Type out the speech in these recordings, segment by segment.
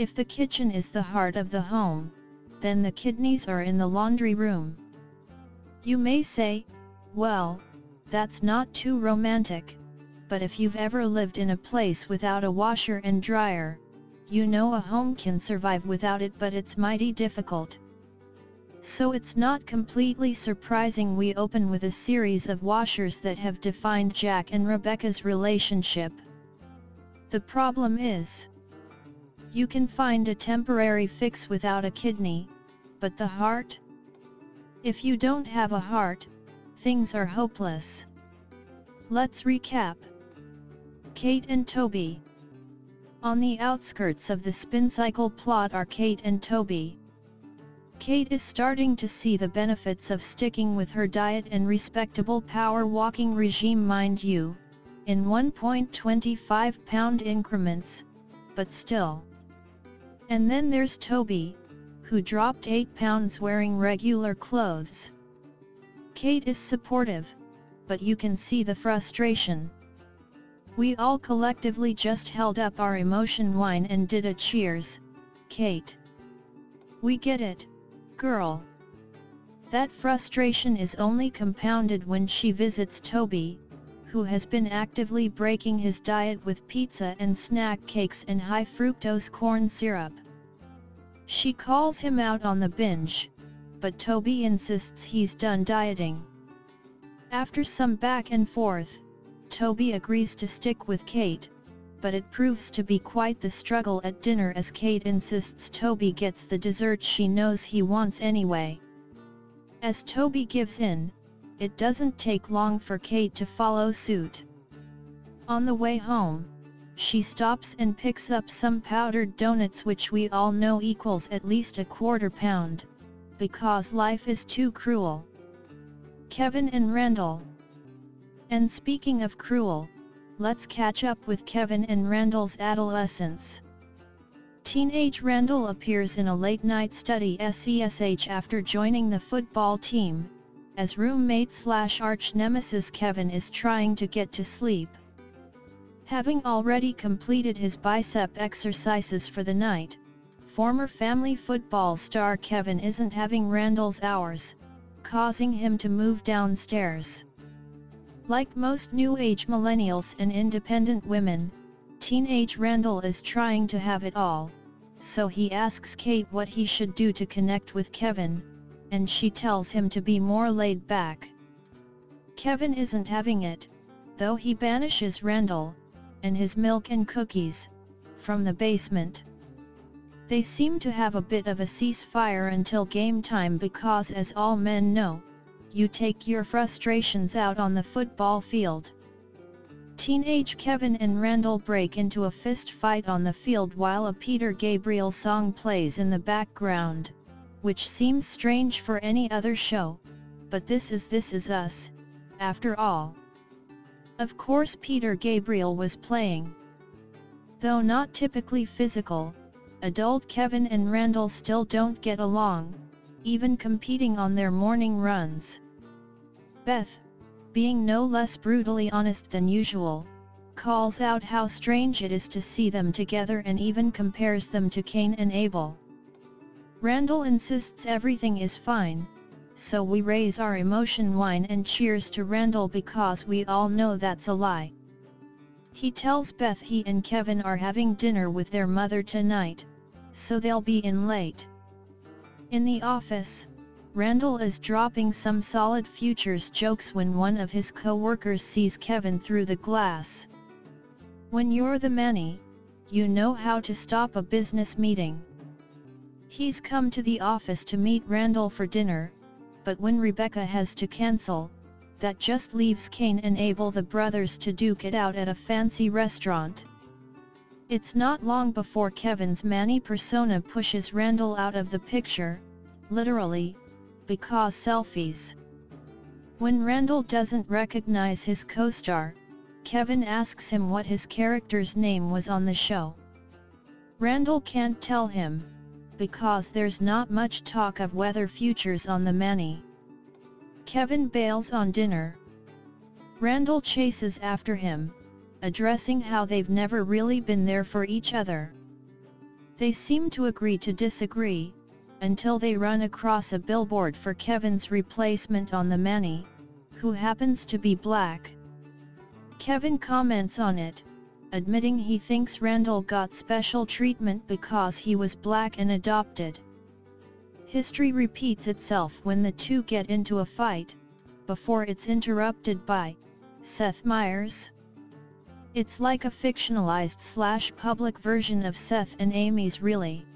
If the kitchen is the heart of the home, then the kidneys are in the laundry room. You may say, well, that's not too romantic, but if you've ever lived in a place without a washer and dryer, you know a home can survive without it, but it's mighty difficult. So it's not completely surprising we open with a series of washers that have defined Jack and Rebecca's relationship. The problem is, you can find a temporary fix without a kidney, but the heart? If you don't have a heart, things are hopeless. Let's recap. Kate and Toby. On the outskirts of the spin cycle plot are Kate and Toby. Kate is starting to see the benefits of sticking with her diet and respectable power walking regime, mind you, in 1.25 pound increments, but still. And then there's Toby, who dropped 8 pounds wearing regular clothes. Kate is supportive, but you can see the frustration. We all collectively just held up our emotion wine and did a cheers, Kate. We get it, girl. That frustration is only compounded when she visits Toby, who has been actively breaking his diet with pizza and snack cakes and high fructose corn syrup. She calls him out on the binge, but Toby insists he's done dieting. After some back and forth, Toby agrees to stick with Kate, but it proves to be quite the struggle at dinner as Kate insists Toby gets the dessert she knows he wants anyway. As Toby gives in, it doesn't take long for Kate to follow suit. On the way home, she stops and picks up some powdered donuts, which we all know equals at least a quarter pound, because life is too cruel. Kevin and Randall. And speaking of cruel, let's catch up with Kevin and Randall's adolescence. Teenage Randall appears in a late-night study SESH after joining the football team, as roommate/arch-nemesis Kevin is trying to get to sleep. Having already completed his bicep exercises for the night, former Family Football star Kevin isn't having Randall's hours, causing him to move downstairs. Like most new age millennials and independent women, teenage Randall is trying to have it all, so he asks Kate what he should do to connect with Kevin, and she tells him to be more laid back. Kevin isn't having it, though he banishes Randall, and his milk and cookies, from the basement. They seem to have a bit of a ceasefire until game time because, as all men know, you take your frustrations out on the football field. Teenage Kevin and Randall break into a fist fight on the field while a Peter Gabriel song plays in the background, which seems strange for any other show, but This Is Us, after all. Of course Peter Gabriel was playing. Though not typically physical, adult Kevin and Randall still don't get along, even competing on their morning runs. Beth, being no less brutally honest than usual, calls out how strange it is to see them together and even compares them to Cain and Abel. Randall insists everything is fine, so we raise our emotion wine and cheers to Randall because we all know that's a lie. He tells Beth he and Kevin are having dinner with their mother tonight, so they'll be in late. In the office, Randall is dropping some solid futures jokes when one of his co-workers sees Kevin through the glass. When you're the Manny, you know how to stop a business meeting. He's come to the office to meet Randall for dinner, but when Rebecca has to cancel, that just leaves Cain and Abel the brothers to duke it out at a fancy restaurant. It's not long before Kevin's Manny persona pushes Randall out of the picture, literally, because selfies. When Randall doesn't recognize his co-star, Kevin asks him what his character's name was on the show. Randall can't tell him, because there's not much talk of weather futures on the Manny. Kevin bails on dinner. Randall chases after him, addressing how they've never really been there for each other. They seem to agree to disagree, until they run across a billboard for Kevin's replacement on the Manny, who happens to be black. Kevin comments on it, admitting he thinks Randall got special treatment because he was black and adopted. History repeats itself when the two get into a fight, before it's interrupted by Seth Meyers. It's like a fictionalized / public version of Seth and Amy's Really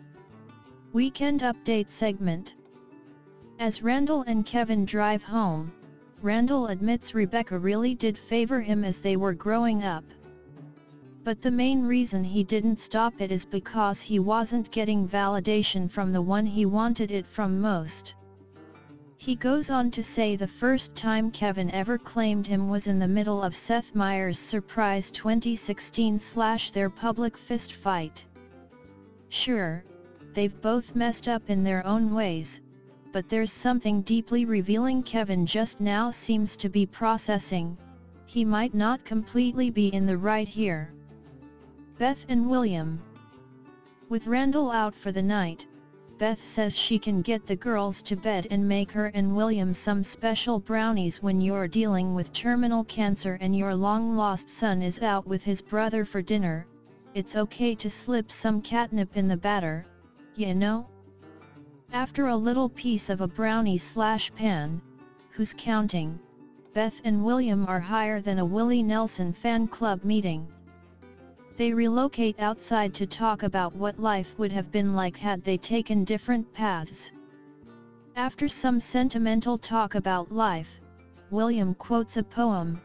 Weekend Update segment. As Randall and Kevin drive home, Randall admits Rebecca really did favor him as they were growing up. But the main reason he didn't stop it is because he wasn't getting validation from the one he wanted it from most. He goes on to say the first time Kevin ever claimed him was in the middle of Seth Meyers' surprise 2016 / their public fist fight. Sure, they've both messed up in their own ways, but there's something deeply revealing Kevin just now seems to be processing. He might not completely be in the right here. Beth and William. With Randall out for the night, Beth says she can get the girls to bed and make her and William some special brownies when you're dealing with terminal cancer and your long-lost son is out with his brother for dinner. It's okay to slip some catnip in the batter, you know? After a little piece of a brownie / pan, who's counting, Beth and William are higher than a Willie Nelson fan club meeting. They relocate outside to talk about what life would have been like had they taken different paths. After some sentimental talk about life, William quotes a poem,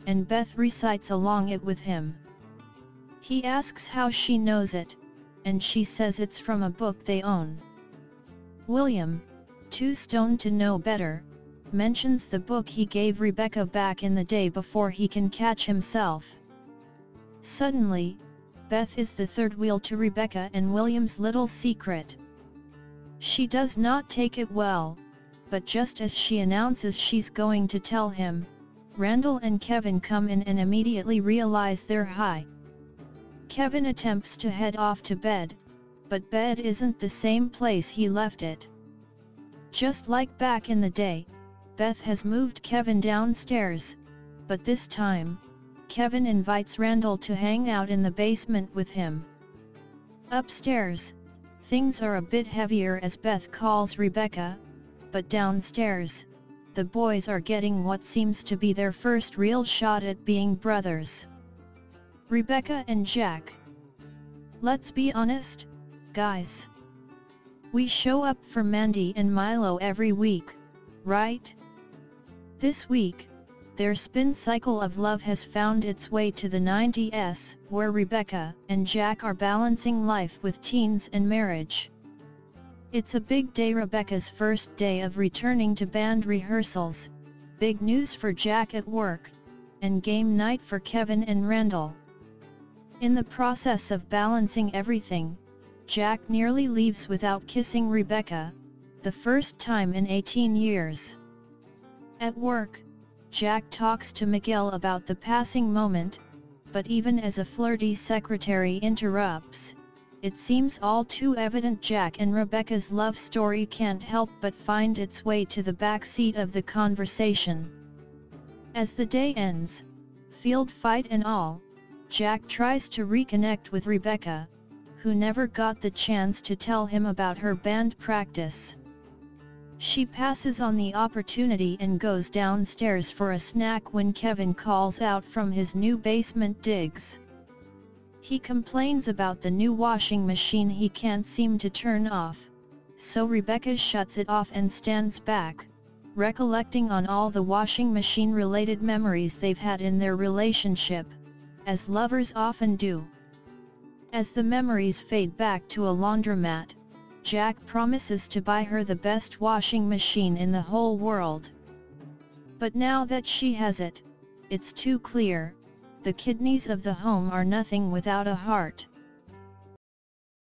and Beth recites along it with him. He asks how she knows it, and she says it's from a book they own. William, too stoned to know better, mentions the book he gave Rebecca back in the day before he can catch himself. Suddenly, Beth is the third wheel to Rebecca and William's little secret. She does not take it well, but just as she announces she's going to tell him, Randall and Kevin come in and immediately realize they're high. Kevin attempts to head off to bed, but bed isn't the same place he left it. Just like back in the day, Beth has moved Kevin downstairs, but this time, Kevin invites Randall to hang out in the basement with him. Upstairs, things are a bit heavier as Beth calls Rebecca, but downstairs, the boys are getting what seems to be their first real shot at being brothers. Rebecca and Jack. Let's be honest, guys. We show up for Mandy and Milo every week, right? This week, their spin cycle of love has found its way to the 90s, where Rebecca and Jack are balancing life with teens and marriage. It's a big day, Rebecca's first day of returning to band rehearsals, big news for Jack at work, and game night for Kevin and Randall. In the process of balancing everything, Jack nearly leaves without kissing Rebecca, the first time in 18 years. At work, Jack talks to Miguel about the passing moment, but even as a flirty secretary interrupts, it seems all too evident Jack and Rebecca's love story can't help but find its way to the backseat of the conversation. As the day ends, field fight and all, Jack tries to reconnect with Rebecca, who never got the chance to tell him about her band practice. She passes on the opportunity and goes downstairs for a snack when Kevin calls out from his new basement digs. He complains about the new washing machine he can't seem to turn off, so Rebecca shuts it off and stands back, recollecting on all the washing machine related memories they've had in their relationship, as lovers often do. As the memories fade back to a laundromat, Jack promises to buy her the best washing machine in the whole world. But now that she has it, it's too clear, the kidneys of the home are nothing without a heart.